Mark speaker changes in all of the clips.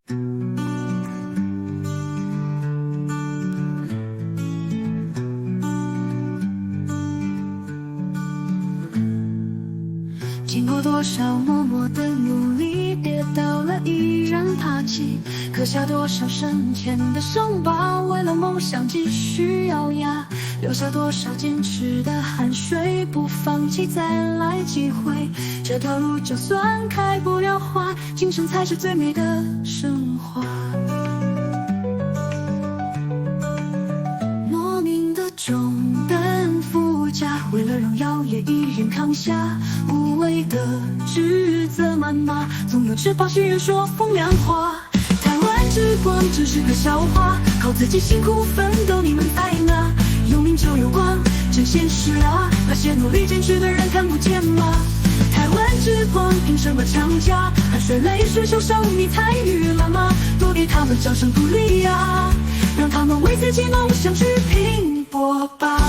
Speaker 1: 经过多少默默的努力，跌倒了依然爬起，刻下多少深浅的伤疤，为了梦想继续咬牙，流下多少坚持的汗水，不放弃再来几回，这条路就算开不了花，精神才是最美的升华。莫名的重担附加，为了荣耀也依然扛下，无谓的指责谩骂，总有只怕许人说风凉话。台湾之光只是个笑话，靠自己辛苦奋斗你们在哪？有名就有光，真现实啊，那些努力坚持的人看不见吗？台湾之光凭什么强加？汗水泪水受伤你参与了吗？多给他们掌声鼓励啊，让他们为自己梦想去拼搏吧。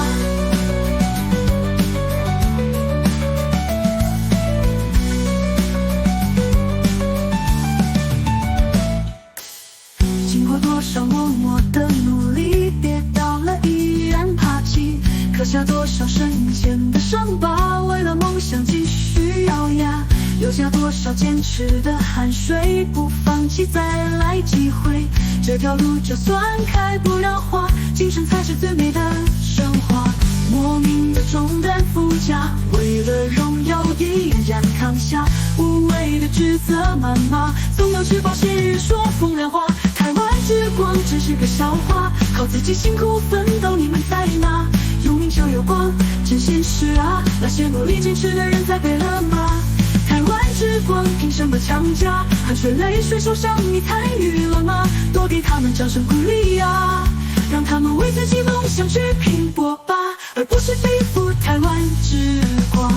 Speaker 1: 经过多少默默的努力，跌倒了依然爬起，刻下多少深浅的伤疤，为了梦想继续咬牙，流下多少坚持的汗水，不放弃再来几回，这条路就算开不了花，精神才是最美的升华。莫名的重担附加，为了荣耀依然扛下，无谓的指责谩骂，总有只怕些人说风凉话。台湾之光只是个笑话，靠自己辛苦奋斗你们在哪？有名就有光，真现实啊，那些努力坚持的人栽培了吗？台湾之光凭什么强加？汗水泪水受伤你参与了吗？多给他们掌声鼓励啊，让他们为自己梦想去拼搏吧，而不是背负台湾之光。